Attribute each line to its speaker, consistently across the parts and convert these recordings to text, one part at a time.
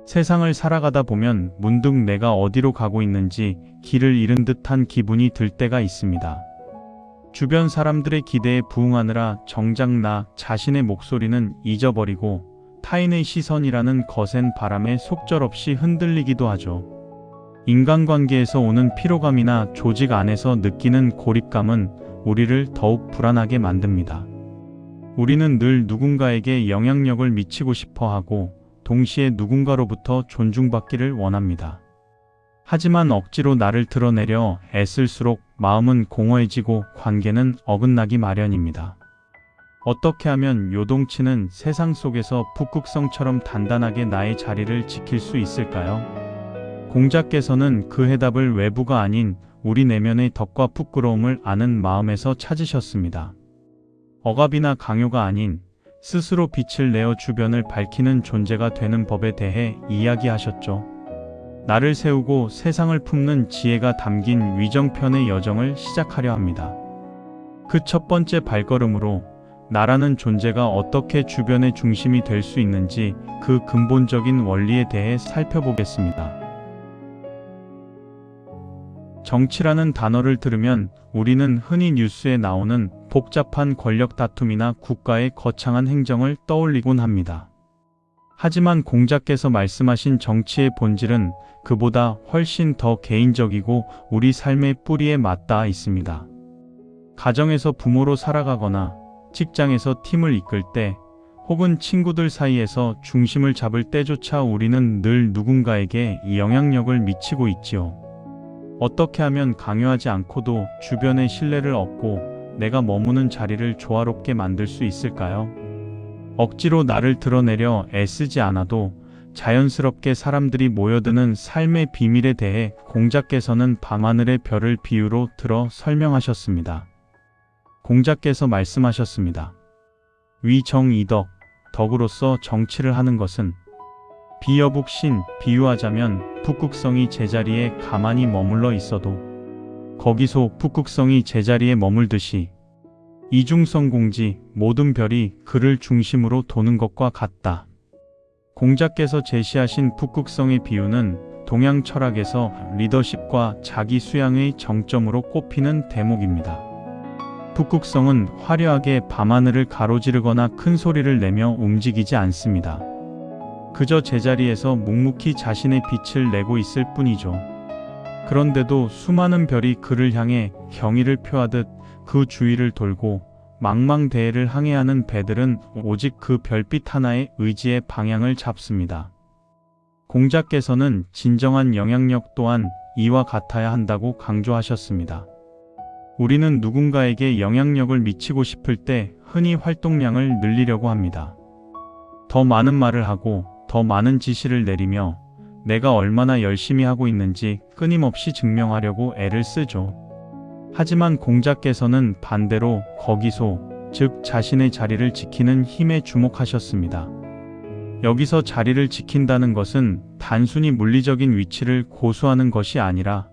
Speaker 1: 세상을 살아가다 보면 문득 내가 어디로 가고 있는지 길을 잃은 듯한 기분이 들 때가 있습니다. 주변 사람들의 기대에 부응하느라 정작 나 자신의 목소리는 잊어버리고 타인의 시선이라는 거센 바람에 속절없이 흔들리기도 하죠. 인간관계에서 오는 피로감이나 조직 안에서 느끼는 고립감은 우리를 더욱 불안하게 만듭니다. 우리는 늘 누군가에게 영향력을 미치고 싶어 하고 동시에 누군가로부터 존중받기를 원합니다. 하지만 억지로 나를 드러내려 애쓸수록 마음은 공허해지고 관계는 어긋나기 마련입니다. 어떻게 하면 요동치는 세상 속에서 북극성처럼 단단하게 나의 자리를 지킬 수 있을까요? 공자께서는 그 해답을 외부가 아닌 우리 내면의 덕과 부끄러움을 아는 마음에서 찾으셨습니다. 억압이나 강요가 아닌 스스로 빛을 내어 주변을 밝히는 존재가 되는 법에 대해 이야기하셨죠. 나를 세우고 세상을 품는 지혜가 담긴 위정편의 여정을 시작하려 합니다. 그 첫 번째 발걸음으로 나라는 존재가 어떻게 주변의 중심이 될 수 있는지 그 근본적인 원리에 대해 살펴보겠습니다. 정치라는 단어를 들으면 우리는 흔히 뉴스에 나오는 복잡한 권력 다툼이나 국가의 거창한 행정을 떠올리곤 합니다. 하지만 공자께서 말씀하신 정치의 본질은 그보다 훨씬 더 개인적이고 우리 삶의 뿌리에 맞닿아 있습니다. 가정에서 부모로 살아가거나 직장에서 팀을 이끌 때 혹은 친구들 사이에서 중심을 잡을 때조차 우리는 늘 누군가에게 영향력을 미치고 있지요. 어떻게 하면 강요하지 않고도 주변의 신뢰를 얻고 내가 머무는 자리를 조화롭게 만들 수 있을까요? 억지로 나를 드러내려 애쓰지 않아도 자연스럽게 사람들이 모여드는 삶의 비밀에 대해 공자께서는 밤하늘의 별을 비유로 들어 설명하셨습니다. 공자께서 말씀하셨습니다. 위정이덕, 덕으로서 정치를 하는 것은 비여북신, 비유하자면 북극성이 제자리에 가만히 머물러 있어도 거기서 북극성이 제자리에 머물듯이 이중성공지 모든 별이 그를 중심으로 도는 것과 같다. 공자께서 제시하신 북극성의 비유는 동양 철학에서 리더십과 자기 수양의 정점으로 꼽히는 대목입니다. 북극성은 화려하게 밤하늘을 가로지르거나 큰 소리를 내며 움직이지 않습니다. 그저 제자리에서 묵묵히 자신의 빛을 내고 있을 뿐이죠. 그런데도 수많은 별이 그를 향해 경의를 표하듯 그 주위를 돌고 망망대해를 항해하는 배들은 오직 그 별빛 하나의 의지의 방향을 잡습니다. 공자께서는 진정한 영향력 또한 이와 같아야 한다고 강조하셨습니다. 우리는 누군가에게 영향력을 미치고 싶을 때 흔히 활동량을 늘리려고 합니다. 더 많은 말을 하고 더 많은 지시를 내리며 내가 얼마나 열심히 하고 있는지 끊임없이 증명하려고 애를 쓰죠. 하지만 공자께서는 반대로 거기서, 즉 자신의 자리를 지키는 힘에 주목하셨습니다. 여기서 자리를 지킨다는 것은 단순히 물리적인 위치를 고수하는 것이 아니라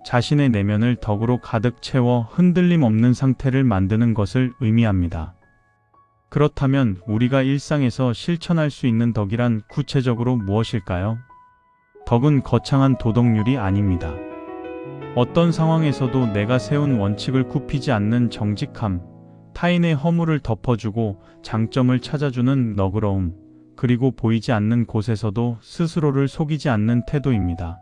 Speaker 1: 자신의 내면을 덕으로 가득 채워 흔들림 없는 상태를 만드는 것을 의미합니다. 그렇다면 우리가 일상에서 실천할 수 있는 덕이란 구체적으로 무엇일까요? 덕은 거창한 도덕률이 아닙니다. 어떤 상황에서도 내가 세운 원칙을 굽히지 않는 정직함, 타인의 허물을 덮어주고 장점을 찾아주는 너그러움, 그리고 보이지 않는 곳에서도 스스로를 속이지 않는 태도입니다.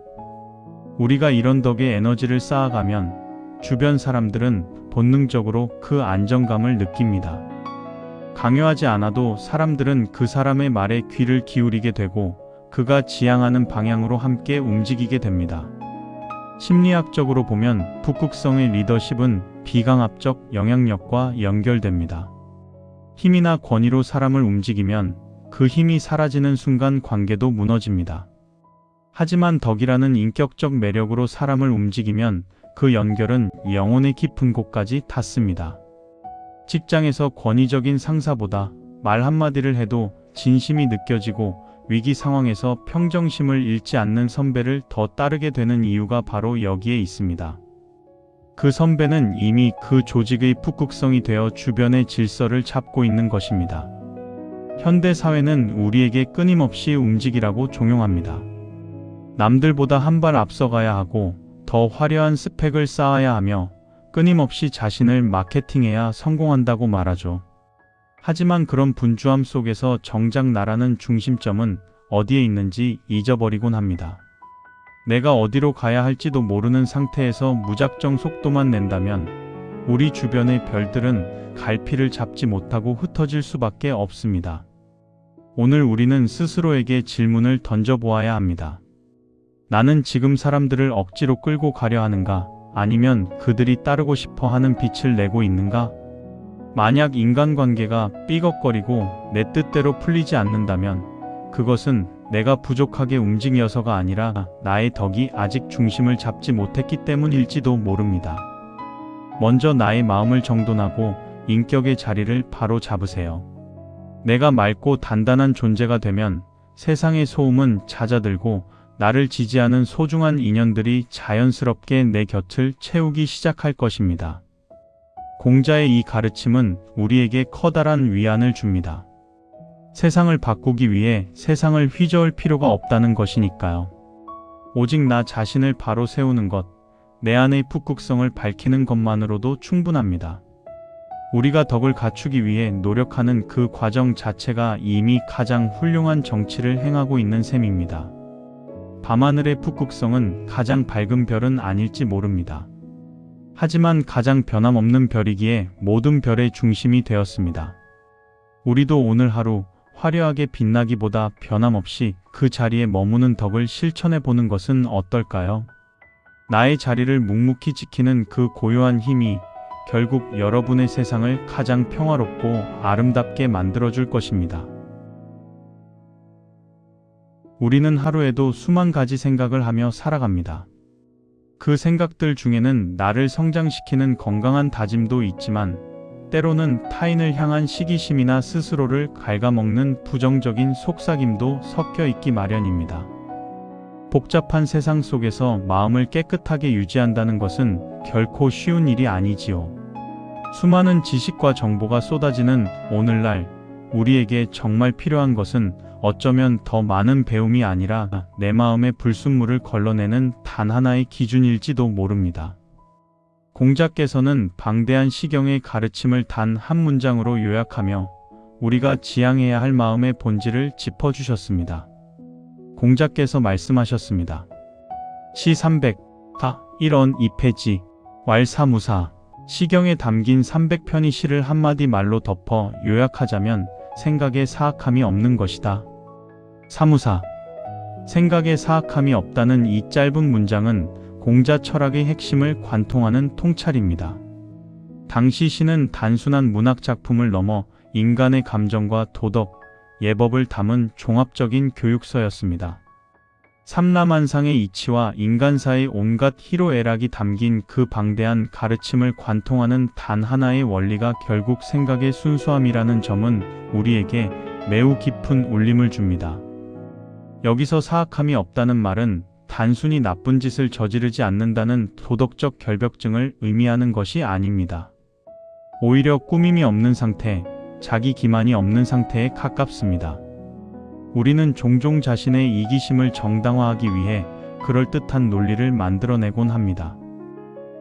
Speaker 1: 우리가 이런 덕에 에너지를 쌓아가면 주변 사람들은 본능적으로 그 안정감을 느낍니다. 강요하지 않아도 사람들은 그 사람의 말에 귀를 기울이게 되고 그가 지향하는 방향으로 함께 움직이게 됩니다. 심리학적으로 보면 북극성의 리더십은 비강압적 영향력과 연결됩니다. 힘이나 권위로 사람을 움직이면 그 힘이 사라지는 순간 관계도 무너집니다. 하지만 덕이라는 인격적 매력으로 사람을 움직이면 그 연결은 영혼의 깊은 곳까지 닿습니다. 직장에서 권위적인 상사보다 말 한마디를 해도 진심이 느껴지고 위기 상황에서 평정심을 잃지 않는 선배를 더 따르게 되는 이유가 바로 여기에 있습니다. 그 선배는 이미 그 조직의 북극성이 되어 주변의 질서를 잡고 있는 것입니다. 현대 사회는 우리에게 끊임없이 움직이라고 종용합니다. 남들보다 한 발 앞서가야 하고 더 화려한 스펙을 쌓아야 하며 끊임없이 자신을 마케팅해야 성공한다고 말하죠. 하지만 그런 분주함 속에서 정작 나라는 중심점은 어디에 있는지 잊어버리곤 합니다. 내가 어디로 가야 할지도 모르는 상태에서 무작정 속도만 낸다면 우리 주변의 별들은 갈피를 잡지 못하고 흩어질 수밖에 없습니다. 오늘 우리는 스스로에게 질문을 던져보아야 합니다. 나는 지금 사람들을 억지로 끌고 가려 하는가? 아니면 그들이 따르고 싶어 하는 빛을 내고 있는가? 만약 인간관계가 삐걱거리고 내 뜻대로 풀리지 않는다면 그것은 내가 부족하게 움직여서가 아니라 나의 덕이 아직 중심을 잡지 못했기 때문일지도 모릅니다. 먼저 나의 마음을 정돈하고 인격의 자리를 바로 잡으세요. 내가 맑고 단단한 존재가 되면 세상의 소음은 잦아들고 나를 지지하는 소중한 인연들이 자연스럽게 내 곁을 채우기 시작할 것입니다. 공자의 이 가르침은 우리에게 커다란 위안을 줍니다. 세상을 바꾸기 위해 세상을 휘저을 필요가 없다는 것이니까요. 오직 나 자신을 바로 세우는 것, 내 안의 북극성을 밝히는 것만으로도 충분합니다. 우리가 덕을 갖추기 위해 노력하는 그 과정 자체가 이미 가장 훌륭한 정치를 행하고 있는 셈입니다. 밤하늘의 북극성은 가장 밝은 별은 아닐지 모릅니다. 하지만 가장 변함없는 별이기에 모든 별의 중심이 되었습니다. 우리도 오늘 하루 화려하게 빛나기보다 변함없이 그 자리에 머무는 덕을 실천해 보는 것은 어떨까요? 나의 자리를 묵묵히 지키는 그 고요한 힘이 결국 여러분의 세상을 가장 평화롭고 아름답게 만들어줄 것입니다. 우리는 하루에도 수만 가지 생각을 하며 살아갑니다. 그 생각들 중에는 나를 성장시키는 건강한 다짐도 있지만 때로는 타인을 향한 시기심이나 스스로를 갉아먹는 부정적인 속삭임도 섞여 있기 마련입니다. 복잡한 세상 속에서 마음을 깨끗하게 유지한다는 것은 결코 쉬운 일이 아니지요. 수많은 지식과 정보가 쏟아지는 오늘날 우리에게 정말 필요한 것은 어쩌면 더 많은 배움이 아니라 내 마음의 불순물을 걸러내는 단 하나의 기준일지도 모릅니다. 공자께서는 방대한 시경의 가르침을 단 한 문장으로 요약하며 우리가 지향해야 할 마음의 본질을 짚어주셨습니다. 공자께서 말씀하셨습니다. 시 300, 가, 1원 2페지, 왈사무사. 시경에 담긴 300편의 시를 한마디 말로 덮어 요약하자면 생각에 사악함이 없는 것이다. 사무사. 생각에 사악함이 없다는 이 짧은 문장은 공자 철학의 핵심을 관통하는 통찰입니다. 당시 시는 단순한 문학 작품을 넘어 인간의 감정과 도덕, 예법을 담은 종합적인 교육서였습니다. 삼라만상의 이치와 인간사의 온갖 희로애락이 담긴 그 방대한 가르침을 관통하는 단 하나의 원리가 결국 생각의 순수함이라는 점은 우리에게 매우 깊은 울림을 줍니다. 여기서 사악함이 없다는 말은 단순히 나쁜 짓을 저지르지 않는다는 도덕적 결벽증을 의미하는 것이 아닙니다. 오히려 꾸밈이 없는 상태, 자기 기만이 없는 상태에 가깝습니다. 우리는 종종 자신의 이기심을 정당화하기 위해 그럴듯한 논리를 만들어내곤 합니다.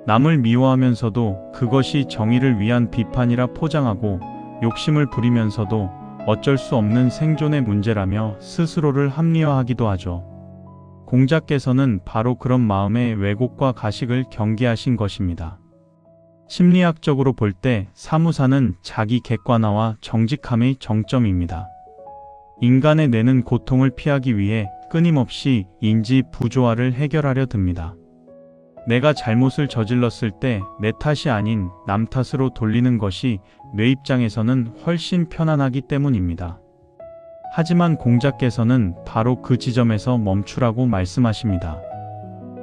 Speaker 1: 남을 미워하면서도 그것이 정의를 위한 비판이라 포장하고 욕심을 부리면서도 어쩔 수 없는 생존의 문제라며 스스로를 합리화하기도 하죠. 공자께서는 바로 그런 마음의 왜곡과 가식을 경계하신 것입니다. 심리학적으로 볼 때 사무사는 자기 객관화와 정직함의 정점입니다. 인간의 내는 고통을 피하기 위해 끊임없이 인지 부조화를 해결하려 듭니다. 내가 잘못을 저질렀을 때 내 탓이 아닌 남 탓으로 돌리는 것이 뇌 입장에서는 훨씬 편안하기 때문입니다. 하지만 공자께서는 바로 그 지점에서 멈추라고 말씀하십니다.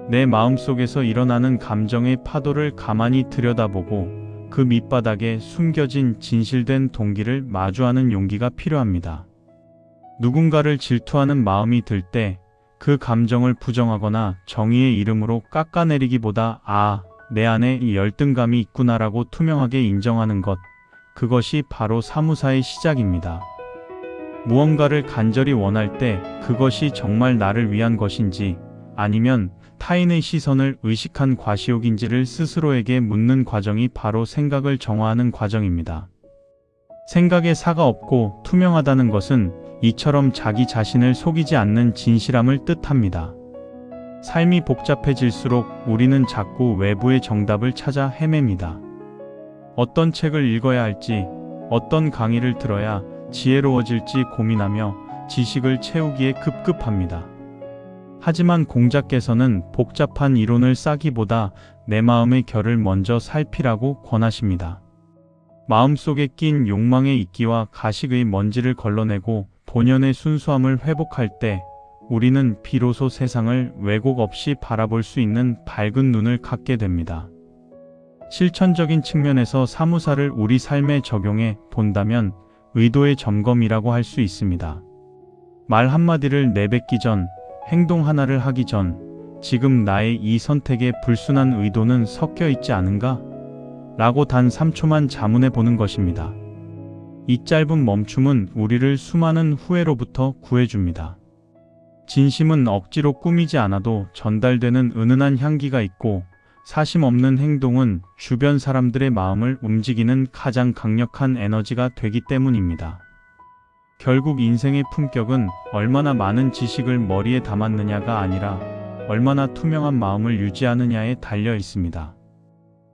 Speaker 1: 내 마음속에서 일어나는 감정의 파도를 가만히 들여다보고 그 밑바닥에 숨겨진 진실된 동기를 마주하는 용기가 필요합니다. 누군가를 질투하는 마음이 들 때 그 감정을 부정하거나 정의의 이름으로 깎아내리기보다 내 안에 이 열등감이 있구나라고 투명하게 인정하는 것, 그것이 바로 사무사의 시작입니다. 무언가를 간절히 원할 때 그것이 정말 나를 위한 것인지 아니면 타인의 시선을 의식한 과시욕인지를 스스로에게 묻는 과정이 바로 생각을 정화하는 과정입니다. 생각에 사가 없고 투명하다는 것은 이처럼 자기 자신을 속이지 않는 진실함을 뜻합니다. 삶이 복잡해질수록 우리는 자꾸 외부의 정답을 찾아 헤맵니다. 어떤 책을 읽어야 할지, 어떤 강의를 들어야 지혜로워질지 고민하며 지식을 채우기에 급급합니다. 하지만 공자께서는 복잡한 이론을 싸기보다 내 마음의 결을 먼저 살피라고 권하십니다. 마음속에 낀 욕망의 이끼와 가식의 먼지를 걸러내고 본연의 순수함을 회복할 때 우리는 비로소 세상을 왜곡 없이 바라볼 수 있는 밝은 눈을 갖게 됩니다. 실천적인 측면에서 사무사를 우리 삶에 적용해 본다면 의도의 점검이라고 할 수 있습니다. 말 한마디를 내뱉기 전, 행동 하나를 하기 전, 지금 나의 이 선택에 불순한 의도는 섞여 있지 않은가? 라고 단 3초만 자문해 보는 것입니다. 이 짧은 멈춤은 우리를 수많은 후회로부터 구해줍니다. 진심은 억지로 꾸미지 않아도 전달되는 은은한 향기가 있고 사심 없는 행동은 주변 사람들의 마음을 움직이는 가장 강력한 에너지가 되기 때문입니다. 결국 인생의 품격은 얼마나 많은 지식을 머리에 담았느냐가 아니라 얼마나 투명한 마음을 유지하느냐에 달려 있습니다.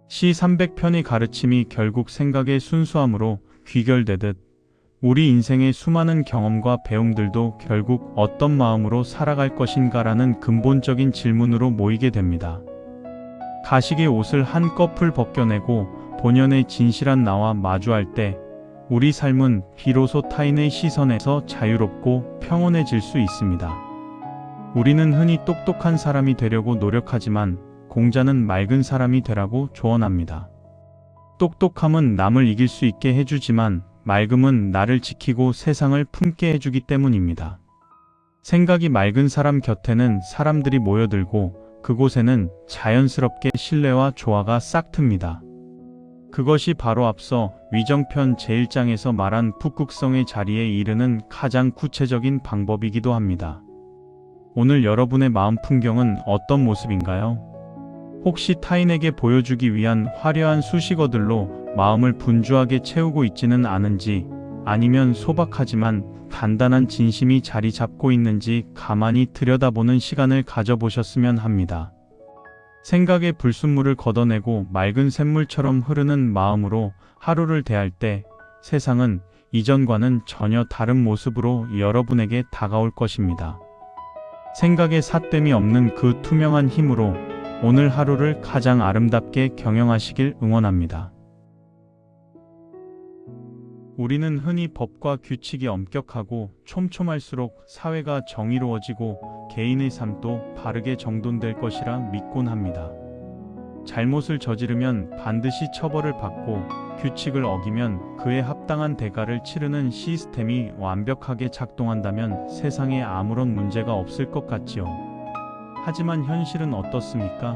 Speaker 1: 시 300편의 가르침이 결국 생각의 순수함으로 귀결되듯 우리 인생의 수많은 경험과 배움들도 결국 어떤 마음으로 살아갈 것인가라는 근본적인 질문으로 모이게 됩니다. 가식의 옷을 한꺼풀 벗겨내고 본연의 진실한 나와 마주할 때 우리 삶은 비로소 타인의 시선에서 자유롭고 평온해질 수 있습니다. 우리는 흔히 똑똑한 사람이 되려고 노력하지만 공자는 맑은 사람이 되라고 조언합니다. 똑똑함은 남을 이길 수 있게 해주지만 맑음은 나를 지키고 세상을 품게 해주기 때문입니다. 생각이 맑은 사람 곁에는 사람들이 모여들고 그곳에는 자연스럽게 신뢰와 조화가 싹틉니다. 그것이 바로 앞서 위정편 제1장에서 말한 북극성의 자리에 이르는 가장 구체적인 방법이기도 합니다. 오늘 여러분의 마음 풍경은 어떤 모습인가요? 혹시 타인에게 보여주기 위한 화려한 수식어들로 마음을 분주하게 채우고 있지는 않은지, 아니면 소박하지만 단단한 진심이 자리 잡고 있는지 가만히 들여다보는 시간을 가져보셨으면 합니다. 생각의 불순물을 걷어내고 맑은 샘물처럼 흐르는 마음으로 하루를 대할 때 세상은 이전과는 전혀 다른 모습으로 여러분에게 다가올 것입니다. 생각에 삿됨이 없는 그 투명한 힘으로 오늘 하루를 가장 아름답게 경영하시길 응원합니다. 우리는 흔히 법과 규칙이 엄격하고 촘촘할수록 사회가 정의로워지고 개인의 삶도 바르게 정돈될 것이라 믿곤 합니다. 잘못을 저지르면 반드시 처벌을 받고 규칙을 어기면 그에 합당한 대가를 치르는 시스템이 완벽하게 작동한다면 세상에 아무런 문제가 없을 것 같지요. 하지만 현실은 어떻습니까?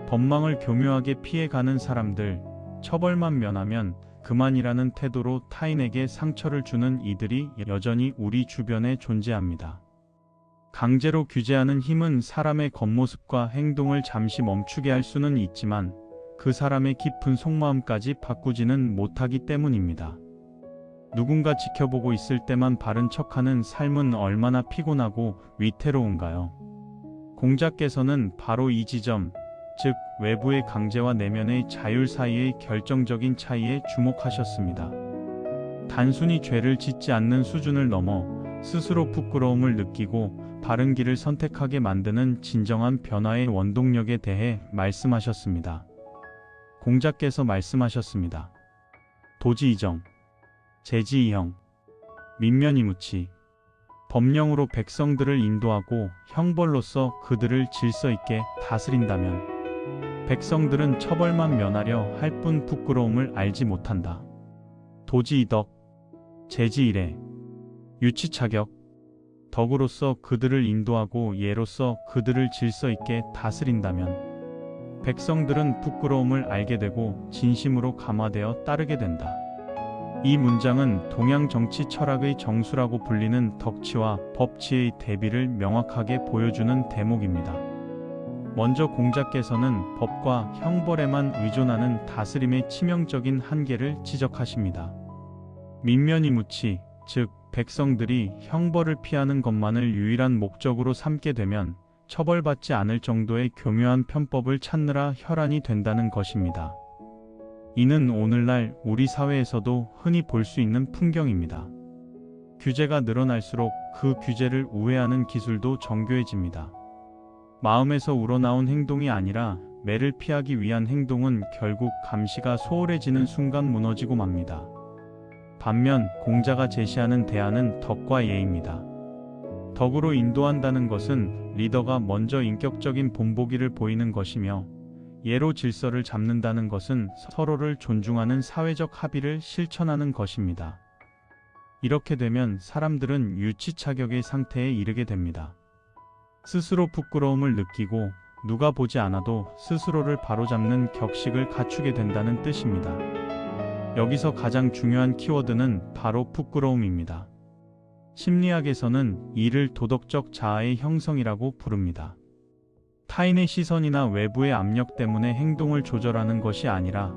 Speaker 1: 법망을 교묘하게 피해가는 사람들, 처벌만 면하면 그만이라는 태도로 타인에게 상처를 주는 이들이 여전히 우리 주변에 존재합니다. 강제로 규제하는 힘은 사람의 겉모습과 행동을 잠시 멈추게 할 수는 있지만 그 사람의 깊은 속마음까지 바꾸지는 못하기 때문입니다. 누군가 지켜보고 있을 때만 바른 척하는 삶은 얼마나 피곤하고 위태로운가요? 공자께서는 바로 이 지점, 즉 외부의 강제와 내면의 자율 사이의 결정적인 차이에 주목하셨습니다. 단순히 죄를 짓지 않는 수준을 넘어 스스로 부끄러움을 느끼고 바른 길을 선택하게 만드는 진정한 변화의 원동력에 대해 말씀하셨습니다. 공자께서 말씀하셨습니다. 도지이정, 제지이형, 민면이무치. 법령으로 백성들을 인도하고 형벌로서 그들을 질서 있게 다스린다면 백성들은 처벌만 면하려 할 뿐 부끄러움을 알지 못한다. 도지이덕, 제지이례, 유치차격. 덕으로서 그들을 인도하고 예로서 그들을 질서 있게 다스린다면 백성들은 부끄러움을 알게 되고 진심으로 감화되어 따르게 된다. 이 문장은 동양 정치 철학의 정수라고 불리는 덕치와 법치의 대비를 명확하게 보여주는 대목입니다. 먼저 공자께서는 법과 형벌에만 의존하는 다스림의 치명적인 한계를 지적하십니다. 민면이무치, 즉 백성들이 형벌을 피하는 것만을 유일한 목적으로 삼게 되면 처벌받지 않을 정도의 교묘한 편법을 찾느라 혈안이 된다는 것입니다. 이는 오늘날 우리 사회에서도 흔히 볼 수 있는 풍경입니다. 규제가 늘어날수록 그 규제를 우회하는 기술도 정교해집니다. 마음에서 우러나온 행동이 아니라 매를 피하기 위한 행동은 결국 감시가 소홀해지는 순간 무너지고 맙니다. 반면 공자가 제시하는 대안은 덕과 예입니다. 덕으로 인도한다는 것은 리더가 먼저 인격적인 본보기를 보이는 것이며, 예로 질서를 잡는다는 것은 서로를 존중하는 사회적 합의를 실천하는 것입니다. 이렇게 되면 사람들은 유치차격의 상태에 이르게 됩니다. 스스로 부끄러움을 느끼고 누가 보지 않아도 스스로를 바로잡는 격식을 갖추게 된다는 뜻입니다. 여기서 가장 중요한 키워드는 바로 부끄러움입니다. 심리학에서는 이를 도덕적 자아의 형성이라고 부릅니다. 타인의 시선이나 외부의 압력 때문에 행동을 조절하는 것이 아니라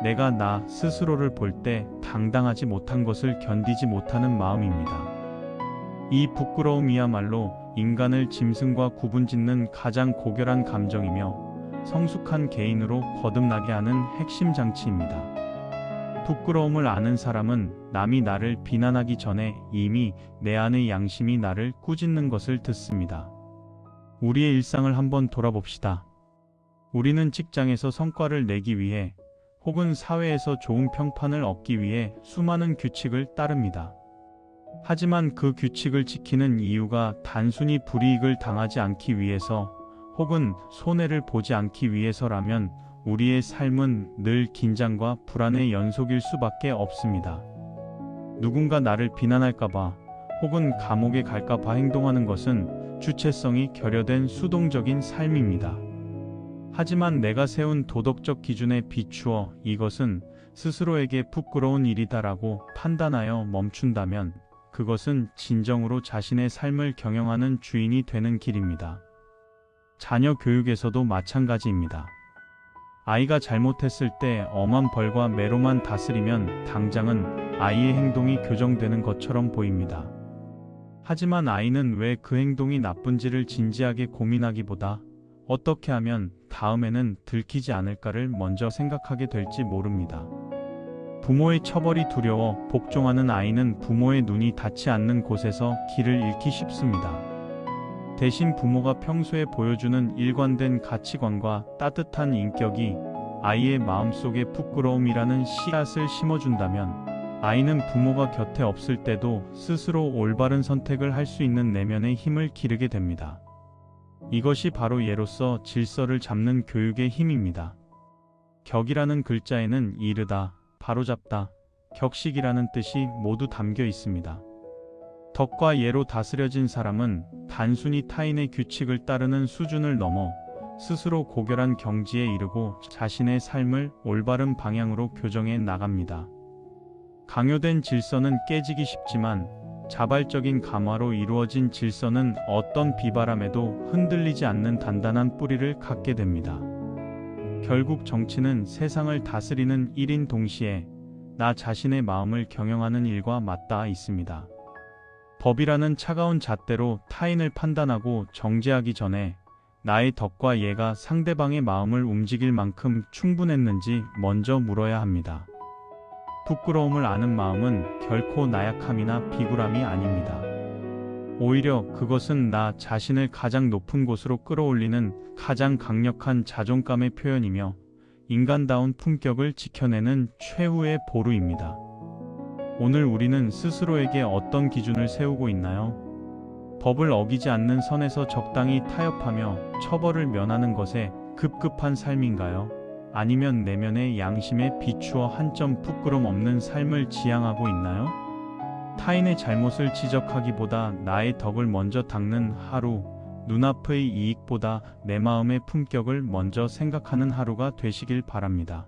Speaker 1: 내가 나 스스로를 볼 때 당당하지 못한 것을 견디지 못하는 마음입니다. 이 부끄러움이야말로 인간을 짐승과 구분짓는 가장 고결한 감정이며 성숙한 개인으로 거듭나게 하는 핵심 장치입니다. 부끄러움을 아는 사람은 남이 나를 비난하기 전에 이미 내 안의 양심이 나를 꾸짖는 것을 듣습니다. 우리의 일상을 한번 돌아봅시다. 우리는 직장에서 성과를 내기 위해 혹은 사회에서 좋은 평판을 얻기 위해 수많은 규칙을 따릅니다. 하지만 그 규칙을 지키는 이유가 단순히 불이익을 당하지 않기 위해서 혹은 손해를 보지 않기 위해서라면 우리의 삶은 늘 긴장과 불안의 연속일 수밖에 없습니다. 누군가 나를 비난할까봐 혹은 감옥에 갈까봐 행동하는 것은 주체성이 결여된 수동적인 삶입니다. 하지만 내가 세운 도덕적 기준에 비추어 이것은 스스로에게 부끄러운 일이다라고 판단하여 멈춘다면 그것은 진정으로 자신의 삶을 경영하는 주인이 되는 길입니다. 자녀 교육에서도 마찬가지입니다. 아이가 잘못했을 때 엄한 벌과 매로만 다스리면 당장은 아이의 행동이 교정되는 것처럼 보입니다. 하지만 아이는 왜 그 행동이 나쁜지를 진지하게 고민하기보다 어떻게 하면 다음에는 들키지 않을까를 먼저 생각하게 될지 모릅니다. 부모의 처벌이 두려워 복종하는 아이는 부모의 눈이 닿지 않는 곳에서 길을 잃기 쉽습니다. 대신 부모가 평소에 보여주는 일관된 가치관과 따뜻한 인격이 아이의 마음속에 부끄러움이라는 씨앗을 심어준다면 아이는 부모가 곁에 없을 때도 스스로 올바른 선택을 할 수 있는 내면의 힘을 기르게 됩니다. 이것이 바로 예로서 질서를 잡는 교육의 힘입니다. 격이라는 글자에는 이르다, 바로잡다, 격식이라는 뜻이 모두 담겨 있습니다. 덕과 예로 다스려진 사람은 단순히 타인의 규칙을 따르는 수준을 넘어 스스로 고결한 경지에 이르고 자신의 삶을 올바른 방향으로 교정해 나갑니다. 강요된 질서는 깨지기 쉽지만 자발적인 감화로 이루어진 질서는 어떤 비바람에도 흔들리지 않는 단단한 뿌리를 갖게 됩니다. 결국 정치는 세상을 다스리는 일인 동시에 나 자신의 마음을 경영하는 일과 맞닿아 있습니다. 법이라는 차가운 잣대로 타인을 판단하고 정죄하기 전에 나의 덕과 예가 상대방의 마음을 움직일 만큼 충분했는지 먼저 물어야 합니다. 부끄러움을 아는 마음은 결코 나약함이나 비굴함이 아닙니다. 오히려 그것은 나 자신을 가장 높은 곳으로 끌어올리는 가장 강력한 자존감의 표현이며 인간다운 품격을 지켜내는 최후의 보루입니다. 오늘 우리는 스스로에게 어떤 기준을 세우고 있나요? 법을 어기지 않는 선에서 적당히 타협하며 처벌을 면하는 것에 급급한 삶인가요? 아니면 내면의 양심에 비추어 한 점 부끄럼 없는 삶을 지향하고 있나요? 타인의 잘못을 지적하기보다 나의 덕을 먼저 닦는 하루, 눈앞의 이익보다 내 마음의 품격을 먼저 생각하는 하루가 되시길 바랍니다.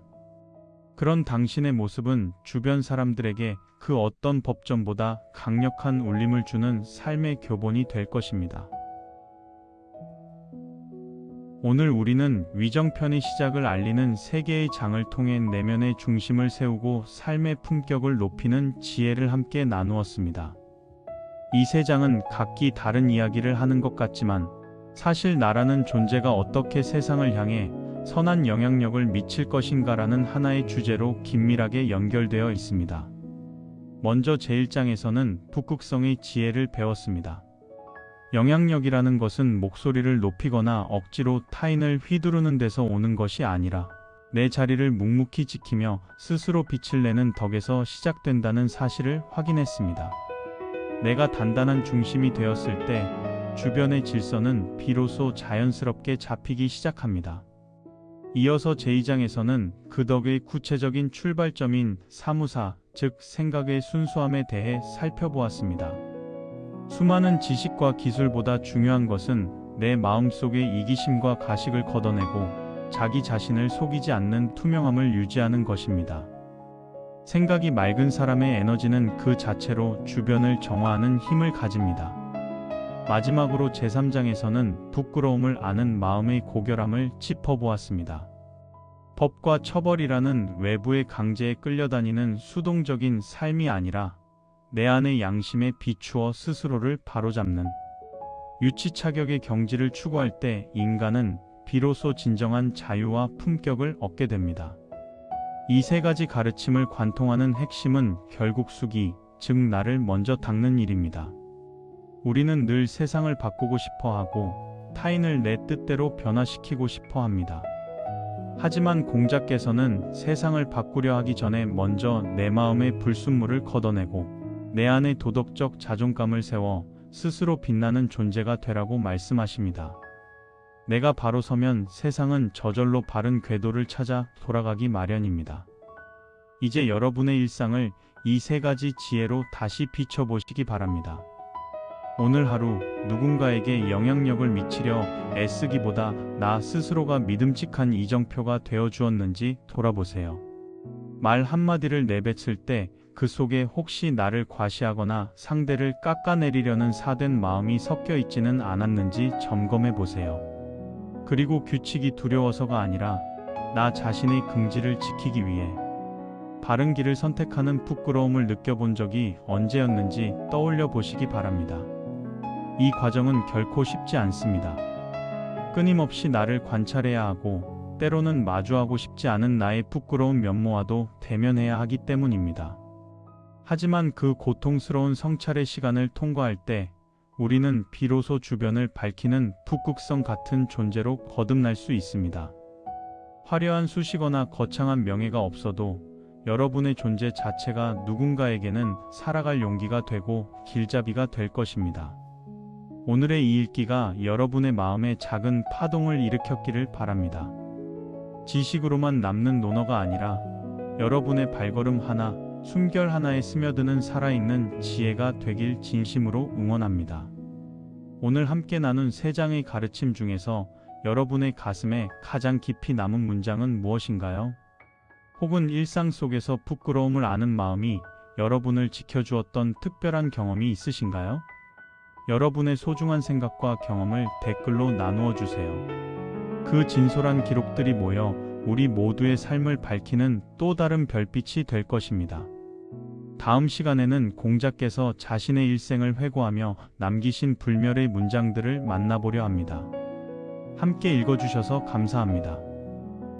Speaker 1: 그런 당신의 모습은 주변 사람들에게 그 어떤 법전보다 강력한 울림을 주는 삶의 교본이 될 것입니다. 오늘 우리는 위정편의 시작을 알리는 세 개의 장을 통해 내면의 중심을 세우고 삶의 품격을 높이는 지혜를 함께 나누었습니다. 이 세 장은 각기 다른 이야기를 하는 것 같지만 사실 나라는 존재가 어떻게 세상을 향해 선한 영향력을 미칠 것인가라는 하나의 주제로 긴밀하게 연결되어 있습니다. 먼저 제1장에서는 북극성의 지혜를 배웠습니다. 영향력이라는 것은 목소리를 높이거나 억지로 타인을 휘두르는 데서 오는 것이 아니라 내 자리를 묵묵히 지키며 스스로 빛을 내는 덕에서 시작된다는 사실을 확인했습니다. 내가 단단한 중심이 되었을 때 주변의 질서는 비로소 자연스럽게 잡히기 시작합니다. 이어서 제2장에서는 그 덕의 구체적인 출발점인 사무사, 즉 생각의 순수함에 대해 살펴보았습니다. 수많은 지식과 기술보다 중요한 것은 내 마음속의 이기심과 가식을 걷어내고 자기 자신을 속이지 않는 투명함을 유지하는 것입니다. 생각이 맑은 사람의 에너지는 그 자체로 주변을 정화하는 힘을 가집니다. 마지막으로 제3장에서는 부끄러움을 아는 마음의 고결함을 짚어보았습니다. 법과 처벌이라는 외부의 강제에 끌려다니는 수동적인 삶이 아니라 내 안의 양심에 비추어 스스로를 바로잡는 유치차격의 경지를 추구할 때 인간은 비로소 진정한 자유와 품격을 얻게 됩니다. 이 세 가지 가르침을 관통하는 핵심은 결국 수기, 즉 나를 먼저 닦는 일입니다. 우리는 늘 세상을 바꾸고 싶어 하고 타인을 내 뜻대로 변화시키고 싶어 합니다. 하지만 공자께서는 세상을 바꾸려 하기 전에 먼저 내 마음의 불순물을 걷어내고 내 안의 도덕적 자존감을 세워 스스로 빛나는 존재가 되라고 말씀하십니다. 내가 바로 서면 세상은 저절로 바른 궤도를 찾아 돌아가기 마련입니다. 이제 여러분의 일상을 이 세 가지 지혜로 다시 비춰보시기 바랍니다. 오늘 하루 누군가에게 영향력을 미치려 애쓰기보다 나 스스로가 믿음직한 이정표가 되어 주었는지 돌아보세요. 말 한마디를 내뱉을 때 그 속에 혹시 나를 과시하거나 상대를 깎아내리려는 사된 마음이 섞여 있지는 않았는지 점검해 보세요. 그리고 규칙이 두려워서가 아니라 나 자신의 긍지를 지키기 위해 바른 길을 선택하는 부끄러움을 느껴본 적이 언제였는지 떠올려 보시기 바랍니다. 이 과정은 결코 쉽지 않습니다. 끊임없이 나를 관찰해야 하고 때로는 마주하고 싶지 않은 나의 부끄러운 면모와도 대면해야 하기 때문입니다. 하지만 그 고통스러운 성찰의 시간을 통과할 때 우리는 비로소 주변을 밝히는 북극성 같은 존재로 거듭날 수 있습니다. 화려한 수식어나 거창한 명예가 없어도 여러분의 존재 자체가 누군가에게는 살아갈 용기가 되고 길잡이가 될 것입니다. 오늘의 이 읽기가 여러분의 마음에 작은 파동을 일으켰기를 바랍니다. 지식으로만 남는 논어가 아니라 여러분의 발걸음 하나, 숨결 하나에 스며드는 살아있는 지혜가 되길 진심으로 응원합니다. 오늘 함께 나눈 세 장의 가르침 중에서 여러분의 가슴에 가장 깊이 남은 문장은 무엇인가요? 혹은 일상 속에서 부끄러움을 아는 마음이 여러분을 지켜주었던 특별한 경험이 있으신가요? 여러분의 소중한 생각과 경험을 댓글로 나누어 주세요. 그 진솔한 기록들이 모여 우리 모두의 삶을 밝히는 또 다른 별빛이 될 것입니다. 다음 시간에는 공자께서 자신의 일생을 회고하며 남기신 불멸의 문장들을 만나보려 합니다. 함께 읽어주셔서 감사합니다.